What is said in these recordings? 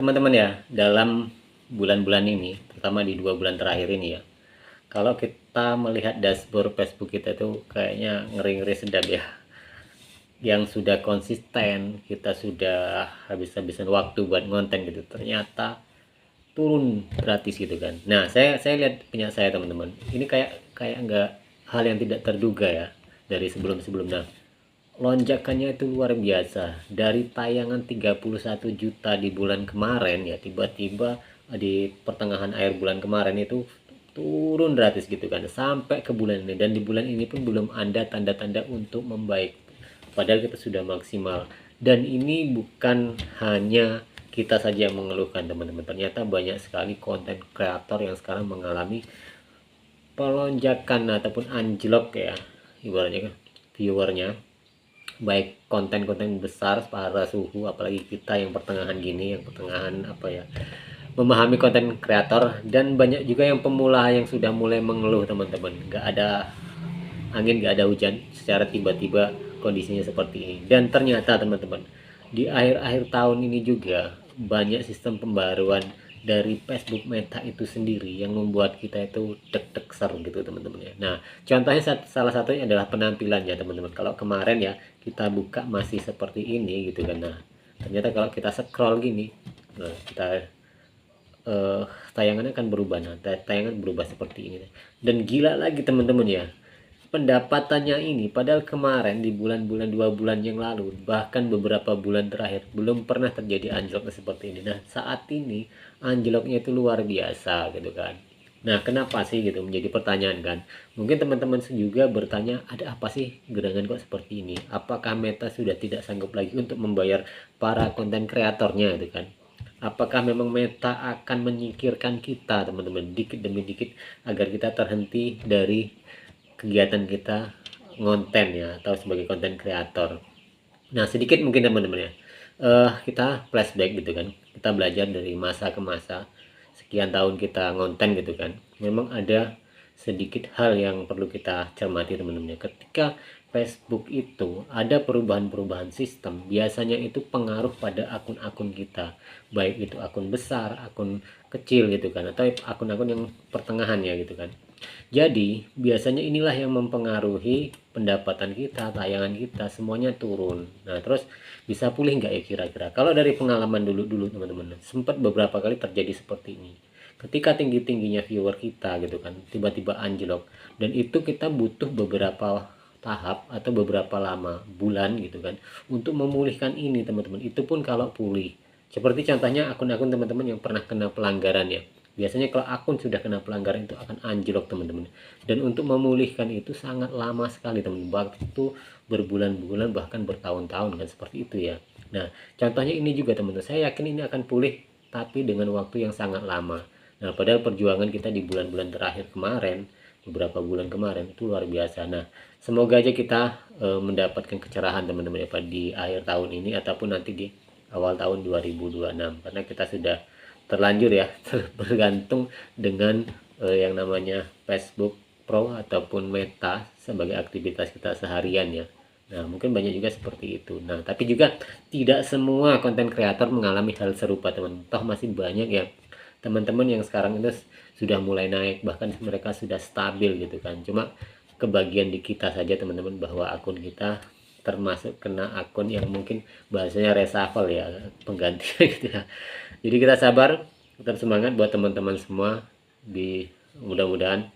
Teman-teman ya, dalam bulan-bulan ini, terutama di 2 bulan terakhir ini ya, kalau kita melihat dashboard Facebook kita itu kayaknya ngeri-ngeri sedap ya. Yang sudah konsisten, kita sudah habis-habisan waktu buat ngonten gitu, ternyata turun gratis gitu kan. Nah, saya lihat punya saya teman-teman. Ini kayak kayak nggak hal yang tidak terduga ya dari sebelum-sebelumnya. Lonjakannya itu luar biasa. Dari tayangan 31 juta di bulan kemarin ya, tiba-tiba di pertengahan akhir bulan kemarin itu turun gratis gitu kan sampai ke bulan ini, dan di bulan ini pun belum ada tanda-tanda untuk membaik, padahal kita sudah maksimal. Dan ini bukan hanya kita saja yang mengeluhkan teman-teman, ternyata banyak sekali konten kreator yang sekarang mengalami pelonjakan ataupun anjlok ya, ibaratnya kan viewernya, baik konten-konten besar para suhu, apalagi kita yang pertengahan gini, yang pertengahan apa ya, memahami konten kreator. Dan banyak juga yang pemula yang sudah mulai mengeluh teman-teman, nggak ada angin, nggak ada hujan, secara tiba-tiba kondisinya seperti ini. Dan ternyata teman-teman, di akhir-akhir tahun ini juga banyak sistem pembaruan dari Facebook Meta itu sendiri yang membuat kita itu deg-deg ser gitu teman-teman ya. Nah, contohnya salah satunya adalah penampilannya teman-teman. Kalau kemarin ya kita buka masih seperti ini gitu kan. Nah, ternyata kalau kita scroll gini, nah kita tayangannya akan berubah. Nah, tayangan berubah seperti ini. Dan gila lagi teman-teman ya, pendapatannya ini padahal kemarin di bulan-bulan 2 bulan yang lalu, bahkan beberapa bulan terakhir belum pernah terjadi anjlok seperti ini. Nah, saat ini anjloknya itu luar biasa gitu kan. Nah, kenapa sih gitu menjadi pertanyaan kan. Mungkin teman-teman juga bertanya, ada apa sih gerangan kok seperti ini? Apakah Meta sudah tidak sanggup lagi untuk membayar para konten kreatornya gitu kan? Apakah memang Meta akan menyingkirkan kita teman-teman dikit demi dikit agar kita terhenti dari kegiatan kita ngonten ya, atau sebagai konten kreator. Nah, sedikit mungkin teman-teman ya, kita flashback gitu kan, kita belajar dari masa ke masa, sekian tahun kita ngonten gitu kan, memang ada sedikit hal yang perlu kita cermati teman-teman ya. Ketika Facebook itu ada perubahan-perubahan sistem, biasanya itu pengaruh pada akun-akun kita, baik itu akun besar, akun kecil gitu kan, atau akun-akun yang pertengahan ya gitu kan. Jadi biasanya inilah yang mempengaruhi pendapatan kita, tayangan kita, semuanya turun. Nah, terus bisa pulih nggak ya kira-kira? Kalau dari pengalaman dulu-dulu teman-teman, sempat beberapa kali terjadi seperti ini. Ketika tinggi-tingginya viewer kita gitu kan, tiba-tiba anjlok. Dan itu kita butuh beberapa tahap atau beberapa lama, bulan gitu kan, untuk memulihkan ini teman-teman. Itu pun kalau pulih. Seperti contohnya akun-akun teman-teman yang pernah kena pelanggaran ya. Biasanya kalau akun sudah kena pelanggaran itu akan anjlok teman-teman. Dan untuk memulihkan itu sangat lama sekali teman-teman. Waktu berbulan-bulan bahkan bertahun-tahun kan, seperti itu ya. Nah, contohnya ini juga teman-teman. Saya yakin ini akan pulih tapi dengan waktu yang sangat lama. Nah, padahal perjuangan kita di bulan-bulan terakhir kemarin, beberapa bulan kemarin itu luar biasa. Nah, semoga aja kita mendapatkan kecerahan teman-teman ya di akhir tahun ini ataupun nanti di awal tahun 2026, karena kita sudah terlanjur ya bergantung dengan yang namanya Facebook Pro ataupun Meta sebagai aktivitas kita seharian ya. Nah, mungkin banyak juga seperti itu. Nah, tapi juga tidak semua konten kreator mengalami hal serupa teman. Toh masih banyak ya teman-teman yang sekarang itu sudah mulai naik, bahkan mereka sudah stabil gitu kan. Cuma kebagian di kita saja teman-teman, bahwa akun kita termasuk kena akun yang mungkin bahasanya reshuffle ya, pengganti gitu ya. Jadi kita sabar, tetap semangat buat teman-teman semua. Di mudah-mudahan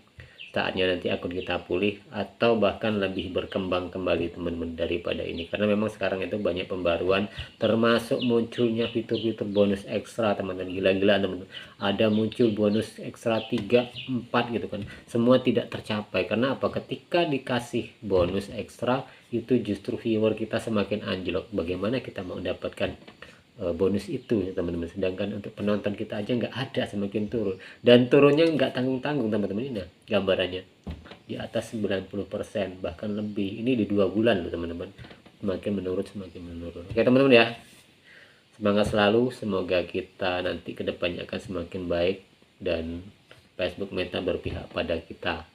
saatnya nanti akun kita pulih atau bahkan lebih berkembang kembali teman-teman daripada ini, karena memang sekarang itu banyak pembaruan, termasuk munculnya fitur-fitur bonus ekstra teman-teman. Gila-gila teman-teman, ada muncul bonus ekstra 3 4 gitu kan, semua tidak tercapai. Karena apa? Ketika dikasih bonus ekstra itu justru viewer kita semakin anjlok. Bagaimana kita mau mendapatkan bonus itu teman-teman, sedangkan untuk penonton kita aja nggak ada, semakin turun, dan turunnya nggak tanggung-tanggung teman-teman. Ini nah gambarannya di atas 90% bahkan lebih, ini di 2 bulan loh teman-teman, semakin menurun. Oke teman-teman ya, semangat selalu, semoga kita nanti kedepannya akan semakin baik dan Facebook Meta berpihak pada kita.